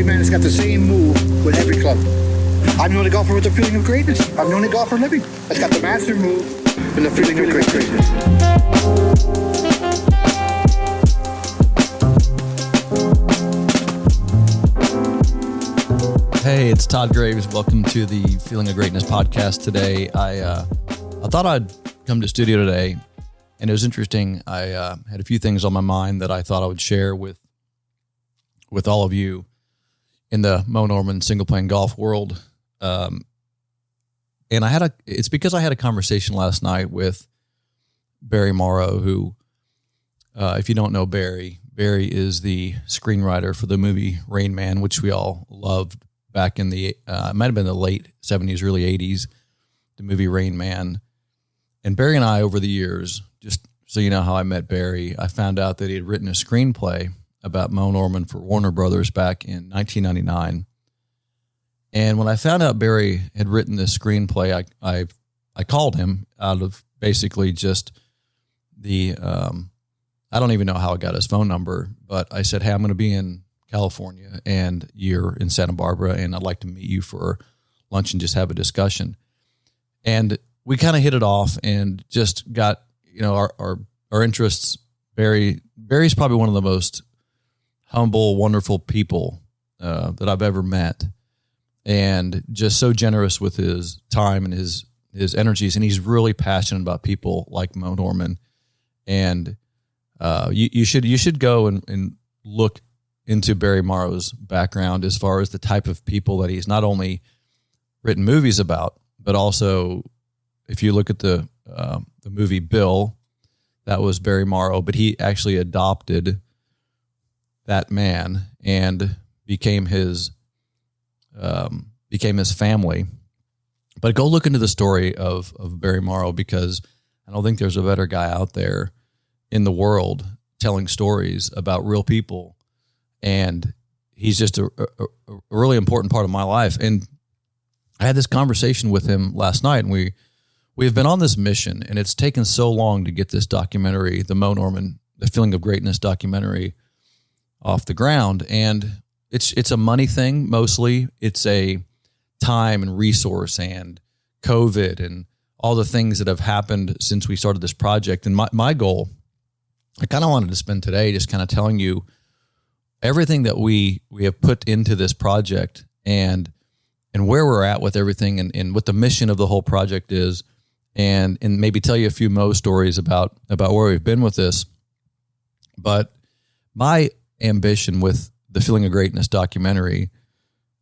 Rain Man has got the same move with every club. I'm the only golfer with the feeling of greatness. I'm the only golfer living that's got the master move and the feeling of greatness. Hey, it's Todd Graves. Welcome to the Feeling of Greatness podcast today. I thought I'd come to studio today, and it was interesting. I had a few things on my mind that I thought I would share with all of you in the Moe Norman single playing golf world. And it's because I had a conversation last night with Barry Morrow, who, if you don't know Barry is the screenwriter for the movie Rain Man, which we all loved back in the, it might have been the late 70s, early 80s, the movie Rain Man. And Barry and I, over the years, just so you know how I met Barry, I found out that he had written a screenplay about Moe Norman for Warner Brothers back in 1999. And when I found out Barry had written this screenplay, I called him out of basically just the, I don't even know how I got his phone number, but I said, hey, I'm going to be in California and you're in Santa Barbara, and I'd like to meet you for lunch and just have a discussion. And we kind of hit it off and just got, our interests. Barry's probably one of the most humble, wonderful people that I've ever met, and just so generous with his time and his energies. And he's really passionate about people like Moe Norman. And you should go and look into Barry Morrow's background as far as the type of people that he's not only written movies about, but also if you look at the movie Bill, that was Barry Morrow, but he actually adopted that man and became his family. But go look into the story of Barry Morrow, because I don't think there's a better guy out there in the world telling stories about real people. And he's just a really important part of my life. And I had this conversation with him last night, and we've been on this mission, and it's taken so long to get this documentary, the Moe Norman, the Feeling of Greatness documentary, off the ground. And it's a money thing mostly. It's a time and resource and COVID and all the things that have happened since we started this project. And my goal, I kind of wanted to spend today just kind of telling you everything that we have put into this project and where we're at with everything and what the mission of the whole project is, and maybe tell you a few Moe stories about where we've been with this. But my ambition with the Feeling of Greatness documentary,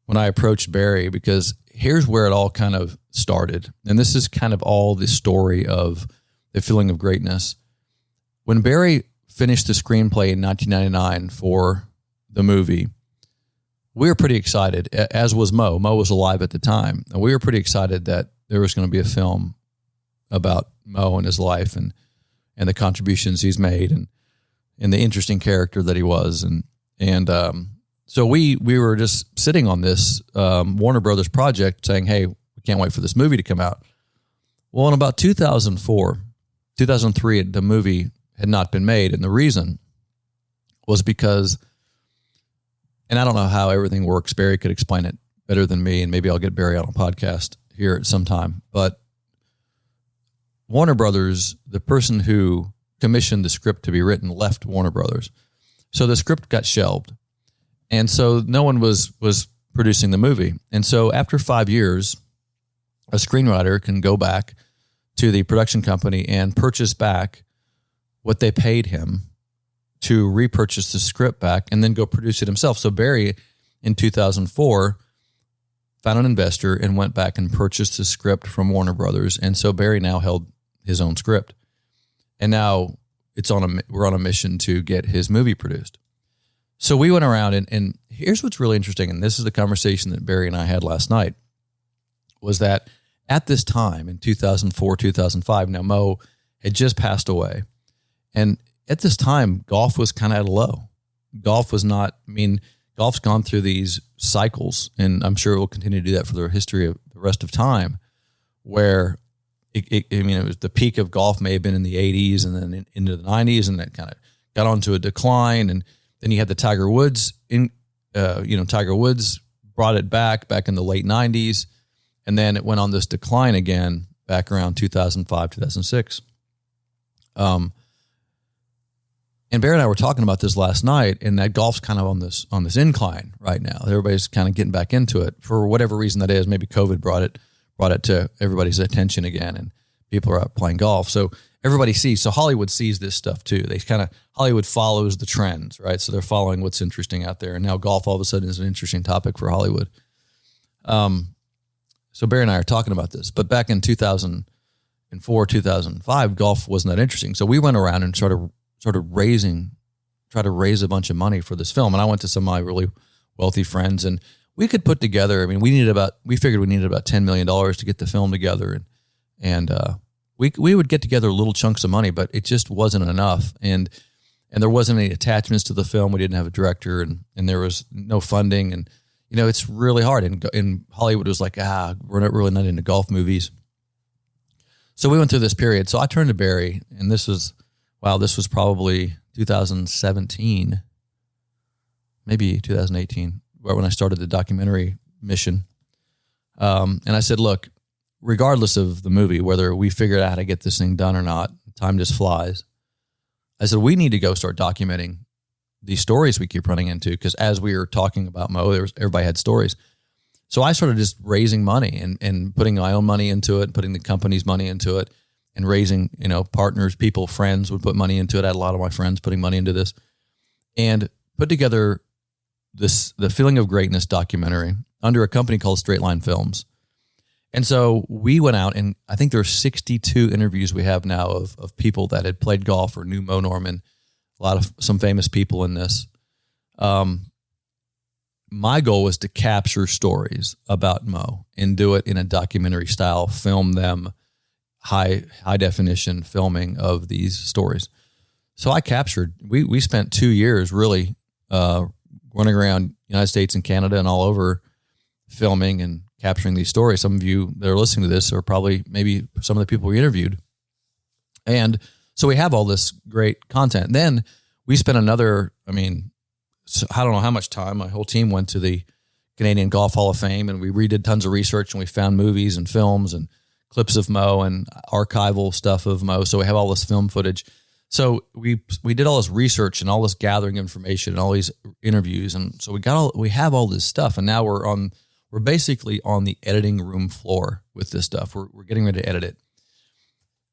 when I approached Barry, because here's where it all kind of started, and this is kind of all the story of the Feeling of Greatness. When Barry finished the screenplay in 1999 for the movie, we were pretty excited, as was Moe. Moe was alive at the time, and we were pretty excited that there was going to be a film about Moe and his life and the contributions he's made and the interesting character that he was. So we were just sitting on this Warner Brothers project saying, hey, we can't wait for this movie to come out. Well, in about 2003, the movie had not been made. And the reason was because, and I don't know how everything works, Barry could explain it better than me, and maybe I'll get Barry on a podcast here at some time. But Warner Brothers, the person who commissioned the script to be written, left Warner Brothers. So the script got shelved. And so no one was producing the movie. And so after 5 years, a screenwriter can go back to the production company and purchase back what they paid him to repurchase the script back and then go produce it himself. So Barry, in 2004, found an investor and went back and purchased the script from Warner Brothers. And so Barry now held his own script. And now we're on a mission to get his movie produced. So we went around and here's what's really interesting. And this is the conversation that Barry and I had last night, was that at this time in 2004, 2005, now Moe had just passed away. And at this time, golf was kind of at a low. Golf's gone through these cycles, and I'm sure it will continue to do that for the history of the rest of time, where it was the peak of golf may have been in the 80s and then into the 90s, and that kind of got onto a decline. And then you had the Tiger Woods Tiger Woods brought it back in the late 90s. And then it went on this decline again back around 2005, 2006. And Barry and I were talking about this last night, and that golf's kind of on this incline right now. Everybody's kind of getting back into it for whatever reason that is. Maybe COVID brought it to everybody's attention again, and people are out playing golf. So everybody sees. So Hollywood sees this stuff too. Hollywood follows the trends, right? So they're following what's interesting out there, and now golf all of a sudden is an interesting topic for Hollywood. So Barry and I are talking about this, but back in 2004, 2005, golf wasn't that interesting. So we went around and try to raise a bunch of money for this film. And I went to some of my really wealthy friends, and we could put together, we figured we needed about $10 million to get the film together. And we would get together little chunks of money, but it just wasn't enough. And there wasn't any attachments to the film. We didn't have a director, and there was no funding. And, it's really hard. And Hollywood was like, we're not into golf movies. So we went through this period. So I turned to Barry, and this was probably 2017, maybe 2018, right when I started the documentary mission. And I said, look, regardless of the movie, whether we figured out how to get this thing done or not, time just flies. I said, we need to go start documenting these stories we keep running into, because as we were talking about Moe, everybody had stories. So I started just raising money and putting my own money into it, putting the company's money into it, and raising, partners, people, friends would put money into it. I had a lot of my friends putting money into this, and put together the Feeling of Greatness documentary under a company called Straight Line Films. And so we went out, and I think there are 62 interviews we have now of people that had played golf or knew Moe Norman, some famous people in this. My goal was to capture stories about Moe and do it in a documentary style, film them, high definition filming of these stories. So we spent 2 years really running around United States and Canada and all over, filming and capturing these stories. Some of you that are listening to this are probably maybe some of the people we interviewed. And so we have all this great content. Then we spent another, I don't know how much time. My whole team went to the Canadian Golf Hall of Fame, and we redid tons of research, and we found movies and films and clips of Moe and archival stuff of Moe. So we have all this film footage. So we did all this research and all this gathering information and all these interviews. And so we have all this stuff, and now we're basically on the editing room floor with this stuff. We're getting ready to edit it.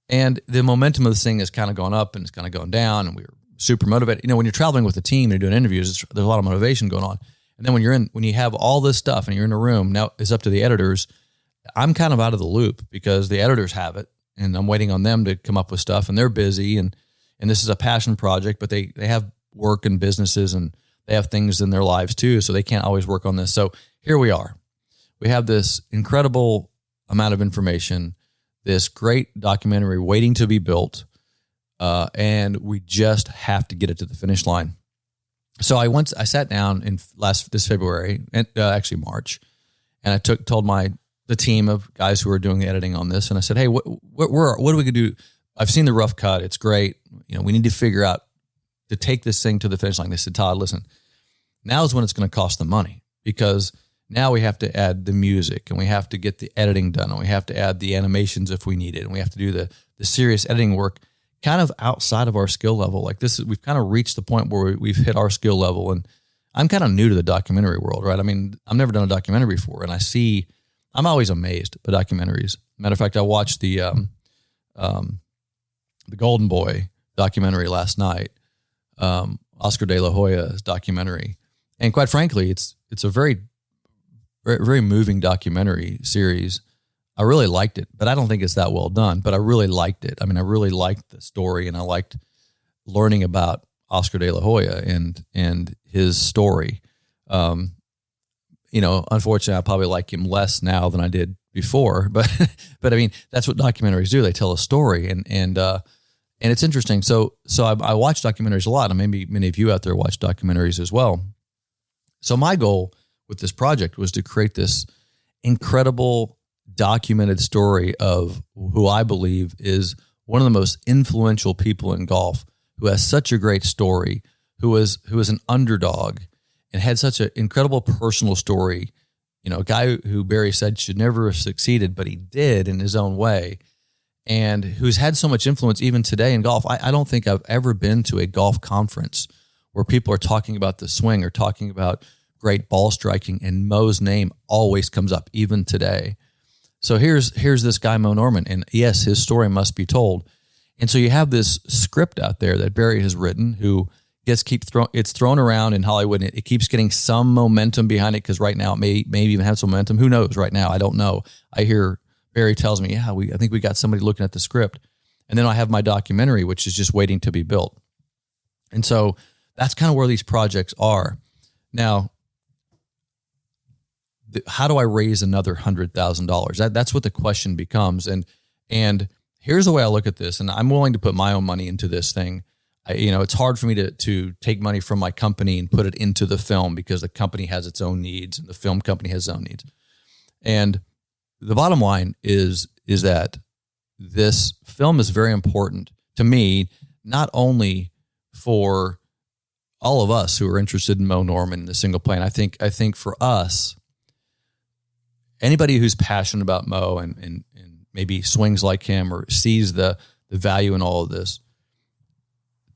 And the momentum of this thing has kind of gone up and it's kind of gone down, and we're super motivated. When you're traveling with a team and you're doing interviews, there's a lot of motivation going on. And then when you have all this stuff and you're in a room, now it's up to the editors. I'm kind of out of the loop because the editors have it, and I'm waiting on them to come up with stuff, and they're busy, and this is a passion project, but they have work and businesses, and they have things in their lives too, so they can't always work on this. So here we are. We have this incredible amount of information, this great documentary waiting to be built, and we just have to get it to the finish line. So I sat down this February, actually March, and I told the team of guys who are doing the editing on this, and I said, hey, what are we gonna do? I've seen the rough cut. It's great. We need to figure out to take this thing to the finish line. They said, Todd, listen, now is when it's going to cost them money, because now we have to add the music, and we have to get the editing done, and we have to add the animations if we need it, and we have to do the serious editing work kind of outside of our skill level. Like we've kind of reached the point where we've hit our skill level, and I'm kind of new to the documentary world, right? I've never done a documentary before, and I'm always amazed by documentaries. Matter of fact, I watched the Golden Boy documentary last night, Oscar de la Hoya's documentary, and quite frankly, it's a very, very, very moving documentary series. I really liked it, but I don't think it's that well done, but I really liked it. I really liked the story, and I liked learning about Oscar de la Hoya and his story. Unfortunately, I probably like him less now than I did before, but that's what documentaries do. They tell a story, and it's interesting. So I watch documentaries a lot, and maybe many of you out there watch documentaries as well. So my goal with this project was to create this incredible documented story of who I believe is one of the most influential people in golf, who has such a great story, who was an underdog and had such an incredible personal story. You know, a guy who Barry said should never have succeeded, but he did in his own way, and who's had so much influence even today in golf. I don't think I've ever been to a golf conference where people are talking about the swing or talking about great ball striking, and Moe's name always comes up, even today. So here's this guy, Moe Norman, and yes, his story must be told. And so you have this script out there that Barry has written, who it's thrown around in Hollywood, and it keeps getting some momentum behind it, because right now it may even have some momentum. Who knows right now? I don't know. I hear Barry tells me, I think we got somebody looking at the script. And then I have my documentary, which is just waiting to be built. And so that's kind of where these projects are. Now, how do I raise another $100,000? That's what the question becomes. And here's the way I look at this, and I'm willing to put my own money into this thing. It's hard for me to take money from my company and put it into the film, because the company has its own needs and the film company has its own needs. And the bottom line is that this film is very important to me, not only for all of us who are interested in Moe Norman and the single plane. I think for us, anybody who's passionate about Moe and maybe swings like him or sees the value in all of this,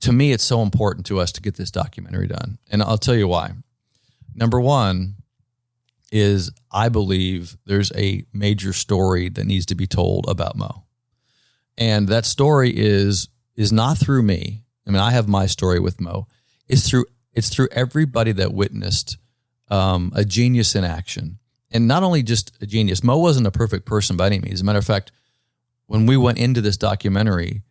to me, it's so important to us to get this documentary done. And I'll tell you why. Number one is I believe there's a major story that needs to be told about Moe. And that story is not through me. I mean, I have my story with Moe. It's through everybody that witnessed a genius in action. And not only just a genius. Moe wasn't a perfect person by any means. As a matter of fact, when we went into this documentary,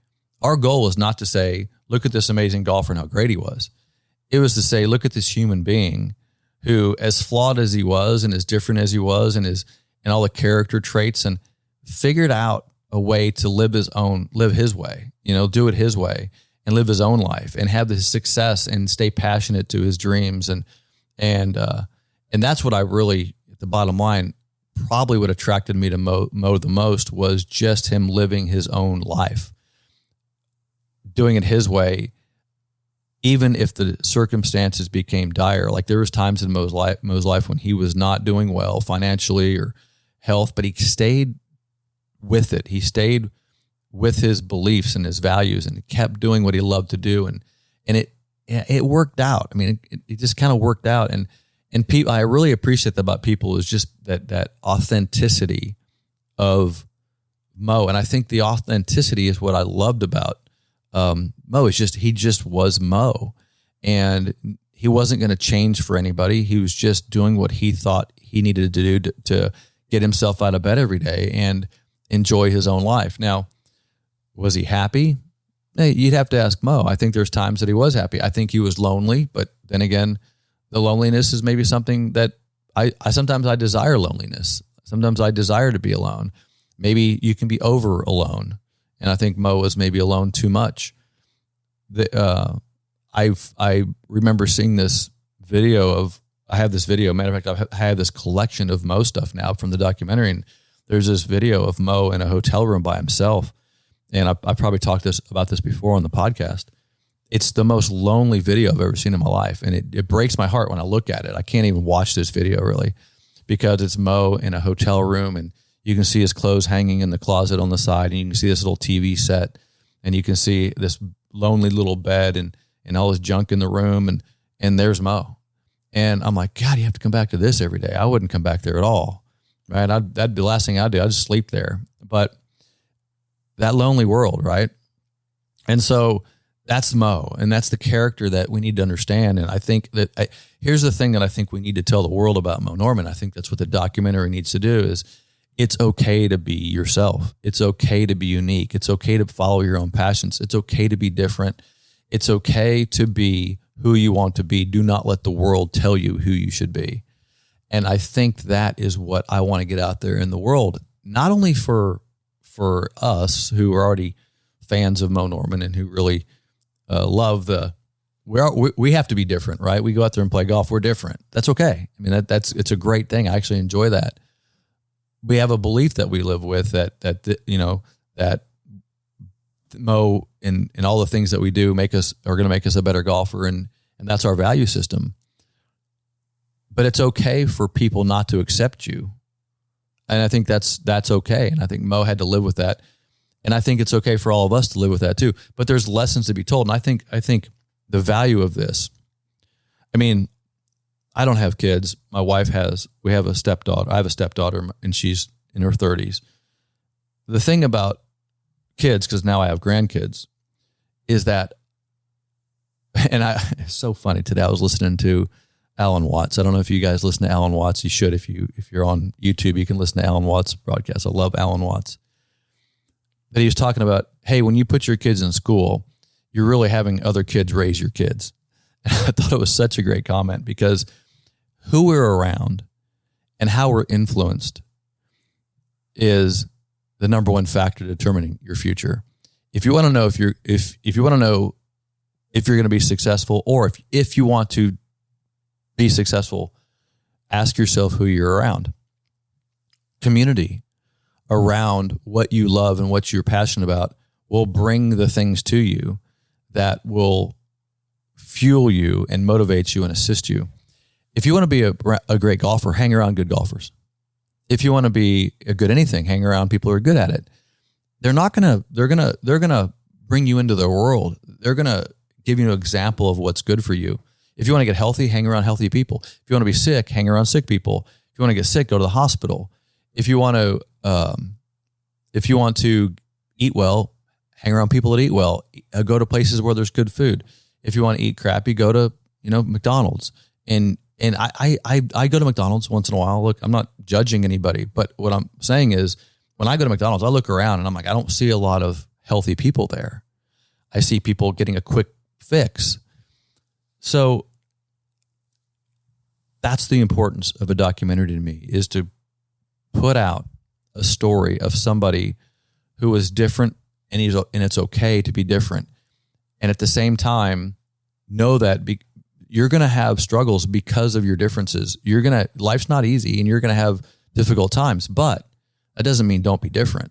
our goal was not to say, look at this amazing golfer and how great he was. It was to say, look at this human being who, as flawed as he was and as different as he was and all the character traits, and figured out a way to live his way, do it his way and live his own life and have this success and stay passionate to his dreams. And that's what I really, the bottom line, probably what attracted me to Moe the most was just him living his own life, doing it his way, even if the circumstances became dire. Like there was times in Moe's life when he was not doing well financially or health, but he stayed with it. He stayed with his beliefs and his values and kept doing what he loved to do. And it worked out. I mean, it just kind of worked out. And people, I really appreciate that about people, is just that authenticity of Moe. And I think the authenticity is what I loved about Moe. He just was Moe, and he wasn't going to change for anybody. He was just doing what he thought he needed to do to get himself out of bed every day and enjoy his own life. Now, was he happy? Hey, you'd have to ask Moe. I think there's times that he was happy. I think he was lonely, but then again, the loneliness is maybe something that I sometimes I desire loneliness. Sometimes I desire to be alone. Maybe you can be over alone. And I think Moe was maybe alone too much. I remember seeing this video I have this video. Matter of fact, I have this collection of Moe stuff now from the documentary. And there's this video of Moe in a hotel room by himself. And I probably talked about this before on the podcast. It's the most lonely video I've ever seen in my life. And it breaks my heart when I look at it. I can't even watch this video really, because it's Moe in a hotel room, and you can see his clothes hanging in the closet on the side, and you can see this little TV set, and you can see this lonely little bed and all his junk in the room, and there's Moe. And I'm like, God, you have to come back to this every day. I wouldn't come back there at all, right? That'd be the last thing I'd do. I'd just sleep there. But that lonely world, right? And so that's Moe, and that's the character that we need to understand. And I think that here's the thing that I think we need to tell the world about Moe Norman. I think that's what the documentary needs to do is, it's okay to be yourself. It's okay to be unique. It's okay to follow your own passions. It's okay to be different. It's okay to be who you want to be. Do not let the world tell you who you should be. And I think that is what I want to get out there in the world, not only for us who are already fans of Moe Norman and who really love we have to be different, right? We go out there and play golf. We're different. That's okay. I mean, it's a great thing. I actually enjoy that. We have a belief that we live with that Moe and all the things that we do are going to make us a better golfer. And that's our value system. but it's okay for people not to accept you. And I think that's okay. And I think Moe had to live with that. And I think it's okay for all of us to live with that too. But there's lessons to be told. And I think the value of this, I mean, I don't have kids. My wife has. We have a stepdaughter. I have a stepdaughter, and she's in her 30s. The thing about kids, because now I have grandkids, is that, and it's so funny. Today I was listening to Alan Watts. I don't know if you guys listen to Alan Watts. You should. If you're on YouTube, you can listen to Alan Watts' broadcast. I love Alan Watts. But he was talking about, hey, when you put your kids in school, you're really having other kids raise your kids. And I thought it was such a great comment, because who we're around and how we're influenced is the number one factor determining your future. If you want to know if you want to know if you're going to be successful, or if you want to be successful, ask yourself who you're around. Community around what you love and what you're passionate about will bring the things to you that will fuel you and motivate you and assist you. If you want to be a great golfer, hang around good golfers. If you want to be a good anything, hang around people who are good at it. They're going to bring you into their world. They're going to give you an example of what's good for you. If you want to get healthy, hang around healthy people. If you want to be sick, hang around sick people. If you want to get sick, go to the hospital. If you want to eat well, hang around people that eat well. Go to places where there's good food. If you want to eat crappy, go to McDonald's. And I go to McDonald's once in a while. Look, I'm not judging anybody, but what I'm saying is, when I go to McDonald's, I look around and I'm like, I don't see a lot of healthy people there. I see people getting a quick fix. So that's the importance of a documentary to me, is to put out a story of somebody who is different, and it's okay to be different. And at the same time, know that you're going to have struggles because of your differences. Life's not easy, and you're going to have difficult times, but that doesn't mean don't be different.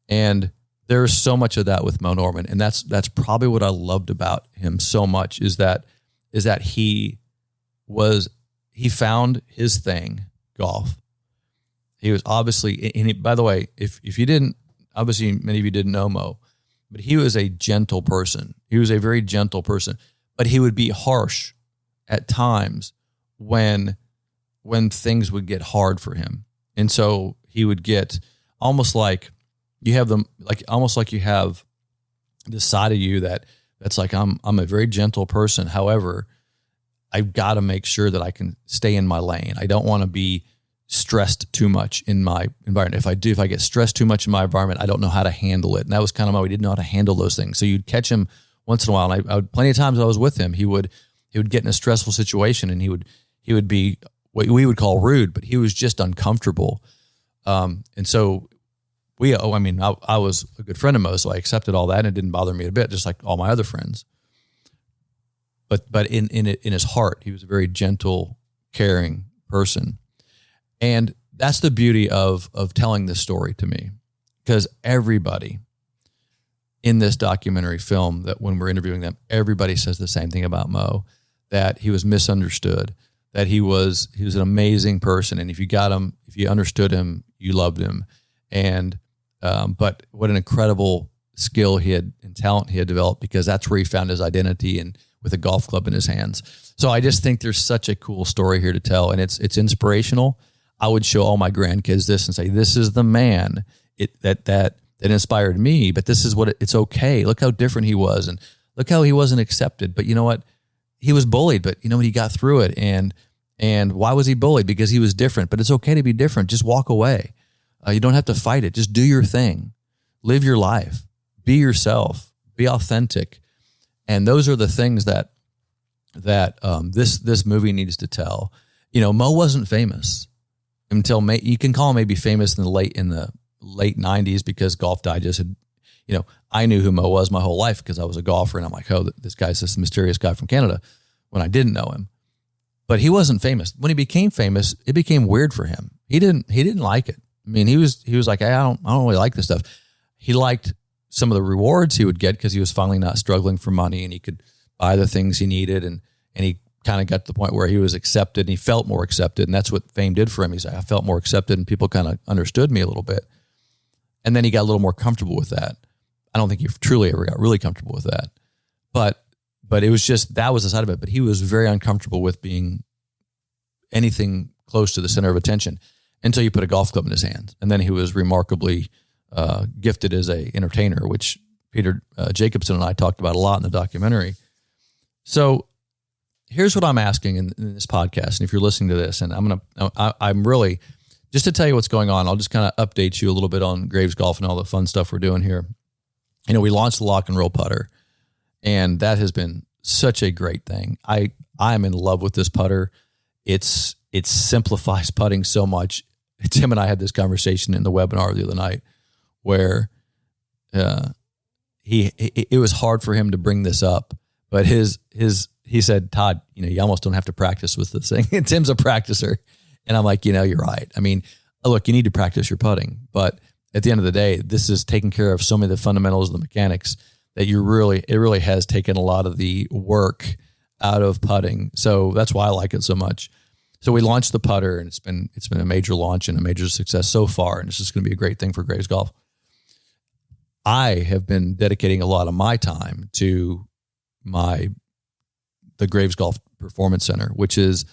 And there's so much of that with Moe Norman. And that's probably what I loved about him so much, is that he found his thing, golf. He was obviously, and by the way, if you didn't, obviously many of you didn't know Moe, but he was a gentle person. He was a very gentle person, but he would be harsh at times when things would get hard for him. And so he would get almost like you have this side of you that's like, I'm a very gentle person. However, I've got to make sure that I can stay in my lane. I don't want to be stressed too much in my environment. If I get stressed too much in my environment, I don't know how to handle it. And that was kind of how he didn't know how to handle those things. So you'd catch him once in a while. And I would, plenty of times I was with him, he would get in a stressful situation, and he would be what we would call rude, but he was just uncomfortable. And so I was a good friend of Moe, so I accepted all that, and it didn't bother me a bit, just like all my other friends. But in his heart, he was a very gentle, caring person. And that's the beauty of telling this story to me, because everybody in this documentary film, that when we're interviewing them, everybody says the same thing about Moe, that he was misunderstood, that he was an amazing person. And if you got him, if you understood him, you loved him. And, but what an incredible skill and talent he had developed, because that's where he found his identity, and with a golf club in his hands. So I just think there's such a cool story here to tell, and it's inspirational. I would show all my grandkids this and say, this is the man that inspired me, but this is what it's okay. Look how different he was, and look how he wasn't accepted. But you know what? He was bullied, but you know what? He got through it. And why was he bullied? Because he was different. But it's okay to be different. Just walk away. You don't have to fight it. Just do your thing. Live your life. Be yourself. Be authentic. And those are the things that this movie needs to tell. Moe wasn't famous until you can call him maybe famous in the late 90s, because Golf Digest had, I knew who Moe was my whole life because I was a golfer, and I'm like, oh, this guy's this mysterious guy from Canada, when I didn't know him. But he wasn't famous. When he became famous, it became weird for him. He didn't like it. I mean, he was like, hey, I don't really like this stuff. He liked some of the rewards he would get because he was finally not struggling for money, and he could buy the things he needed, and he kind of got to the point where he was accepted and he felt more accepted. And that's what fame did for him. He's like, I felt more accepted and people kind of understood me a little bit. And then he got a little more comfortable with that. I don't think he truly ever got really comfortable with that. But it was just, that was the side of it. But he was very uncomfortable with being anything close to the center of attention until you put a golf club in his hands. And then he was remarkably gifted as a entertainer, which Peter Jacobson and I talked about a lot in the documentary. So here's what I'm asking in this podcast. And if you're listening to this, and I'm really, just to tell you what's going on, I'll just kind of update you a little bit on Graves Golf and all the fun stuff we're doing here. You know, we launched the lock and roll putter, and that has been such a great thing. I'm in love with this putter. It simplifies putting so much. Tim and I had this conversation in the webinar the other night where it was hard for him to bring this up, but he said, Todd, you know, you almost don't have to practice with this thing. And Tim's a practicer. And I'm like, you know, you're right. I mean, look, you need to practice your putting, but at the end of the day, this is taking care of so many of the fundamentals of the mechanics that it really has taken a lot of the work out of putting. So that's why I like it so much. So we launched the putter, and it's been a major launch and a major success so far. And it's just going to be a great thing for Graves Golf. I have been dedicating a lot of my time to the Graves Golf Performance Center, which is,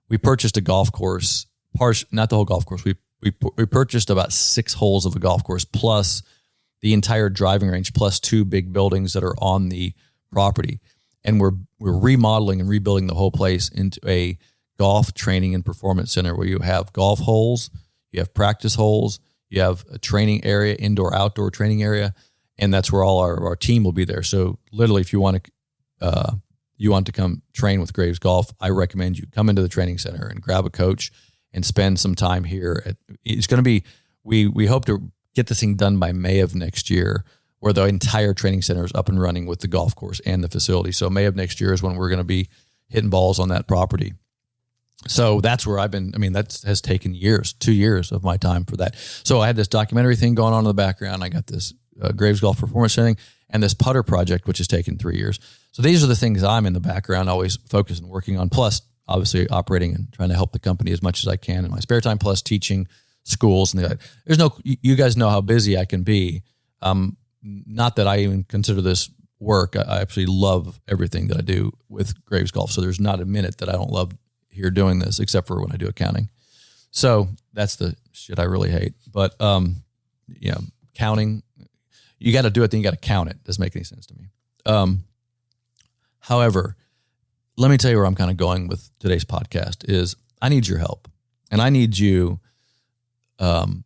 we purchased a golf course, not the whole golf course. We purchased about 6 holes of a golf course plus the entire driving range plus 2 big buildings that are on the property. And we're remodeling and rebuilding the whole place into a golf training and performance center where you have golf holes, you have practice holes, you have a training area, indoor, outdoor training area, and that's where all our team will be there. So literally, if you want to come train with Graves Golf, I recommend you come into the training center and grab a coach and spend some time here. It's going to be, we hope to get this thing done by May of next year, where the entire training center is up and running with the golf course and the facility. So May of next year is when we're going to be hitting balls on that property. So that's where that has taken 2 years of my time for that. So I had this documentary thing going on in the background. I got this Graves Golf Performance thing and this putter project, which has taken 3 years. So these are the things I'm in the background, always focused and working on. Plus, obviously, operating and trying to help the company as much as I can in my spare time, plus teaching schools. And you guys know how busy I can be. Not that I even consider this work. I actually love everything that I do with Graves Golf. So there's not a minute that I don't love here doing this, except for when I do accounting. So that's the shit I really hate. But, counting, you got to do it, then you got to count it. Doesn't make any sense to me. However, let me tell you where I'm kind of going with today's podcast is I need your help, and I need you to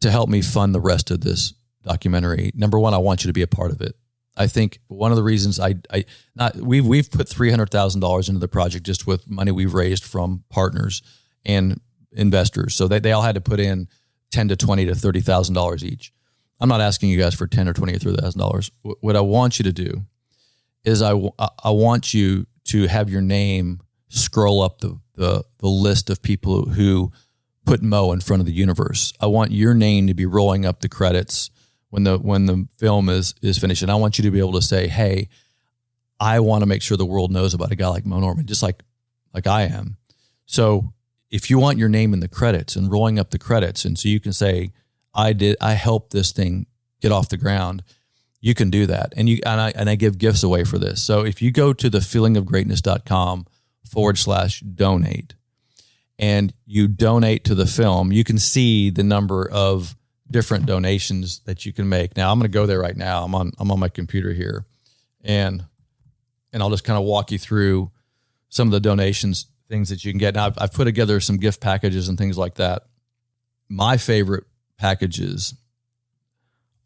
help me fund the rest of this documentary. Number one, I want you to be a part of it. I think one of the reasons we've put $300,000 into the project just with money we've raised from partners and investors. So they all had to put in $10,000 to $20,000 to $30,000 each. I'm not asking you guys for $10,000 or $20,000 or $30,000. What I want you to do is I want you to have your name scroll up the list of people who put Moe in front of the universe. I want your name to be rolling up the credits when the film is finished. And I want you to be able to say, hey, I want to make sure the world knows about a guy like Moe Norman, just like I am. So if you want your name in the credits and rolling up the credits, and so you can say, I helped this thing get off the ground, you can do that. And I give gifts away for this. So if you go to thefeelingofgreatness.com/donate and you donate to the film, you can see the number of different donations that you can make. Now I'm going to go there right now. I'm on my computer here, and I'll just kind of walk you through some of the donations, things that you can get. Now I've put together some gift packages and things like that. My favorite packages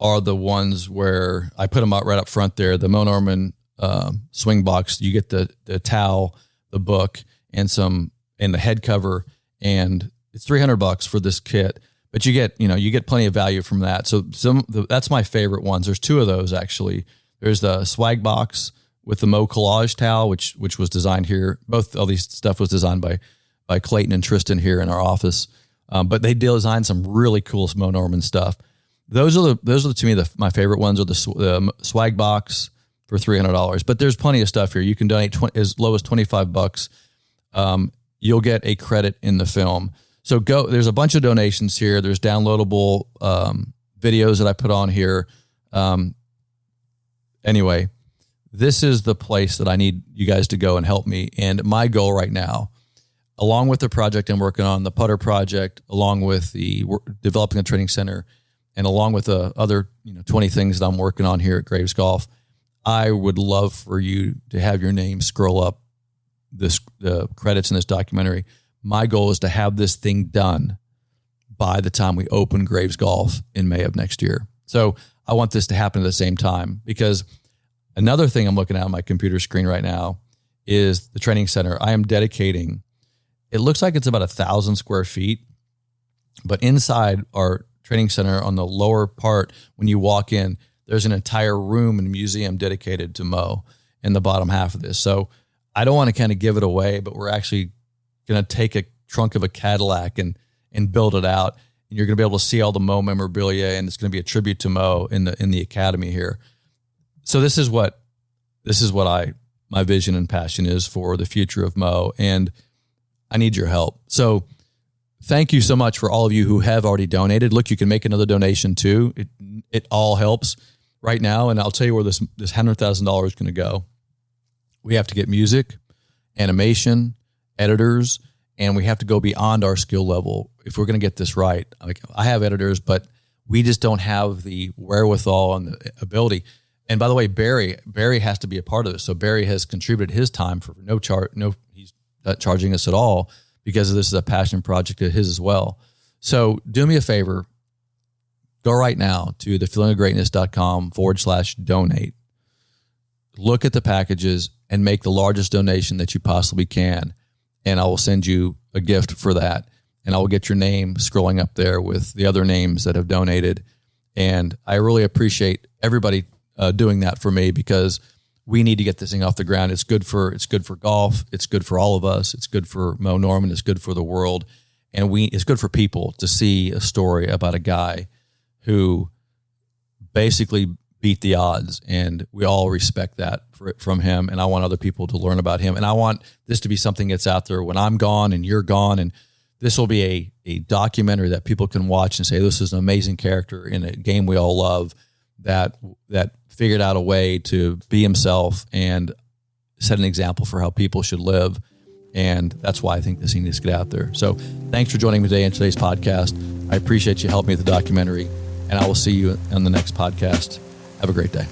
are the ones where I put them out right up front there. The Moe Norman swing box, you get the towel, the book, and the head cover, and it's $300 for this kit. But you get plenty of value from that. So that's my favorite ones. There's 2 of those actually. There's the swag box with the Moe collage towel, which was designed here. All these stuff was designed by Clayton and Tristan here in our office. But they designed some really cool Moe Norman stuff. Those are to me my favorite ones are the swag box, for $300. But there's plenty of stuff here. You can donate as low as $25. You'll get a credit in the film. So go. There's a bunch of donations here. There's downloadable videos that I put on here. Anyway, this is the place that I need you guys to go and help me. And my goal right now, along with the project I'm working on, the putter project, along with the developing a training center, and along with the other 20 things that I'm working on here at Graves Golf, I would love for you to have your name scroll up the credits in this documentary. My goal is to have this thing done by the time we open Graves Golf in May of next year. So I want this to happen at the same time, because another thing I'm looking at on my computer screen right now is the training center. I am dedicating, it looks like it's about 1,000 square feet, but inside our training center on the lower part, when you walk in, there's an entire room and museum dedicated to Moe in the bottom half of this. So I don't want to kind of give it away, but we're actually going to take a trunk of a Cadillac and build it out. And you're going to be able to see all the Moe memorabilia, and it's going to be a tribute to Moe in the academy here. So this is what my vision and passion is for the future of Moe, and I need your help. So thank you so much for all of you who have already donated. Look, you can make another donation too. It all helps right now, and I'll tell you where this $100,000 is going to go. We have to get music, animation, editors, and we have to go beyond our skill level if we're going to get this right. Like, I have editors, but we just don't have the wherewithal and the ability. And by the way, Barry has to be a part of this. So Barry has contributed his time for no charge. No, he's not charging us at all, because this is a passion project of his as well. So do me a favor, go right now to thefeelingofgreatness.com/donate. Look at the packages and make the largest donation that you possibly can. And I will send you a gift for that. And I will get your name scrolling up there with the other names that have donated. And I really appreciate everybody doing that for me, because we need to get this thing off the ground. It's good for golf. It's good for all of us. It's good for Moe Norman. It's good for the world. And it's good for people to see a story about a guy who basically beat the odds, and we all respect that from him. And I want other people to learn about him. And I want this to be something that's out there when I'm gone and you're gone. And this will be a documentary that people can watch and say, this is an amazing character in a game we all love that figured out a way to be himself and set an example for how people should live. And that's why I think this thing needs to get out there. So thanks for joining me today in today's podcast. I appreciate you helping me with the documentary, and I will see you on the next podcast. Have a great day.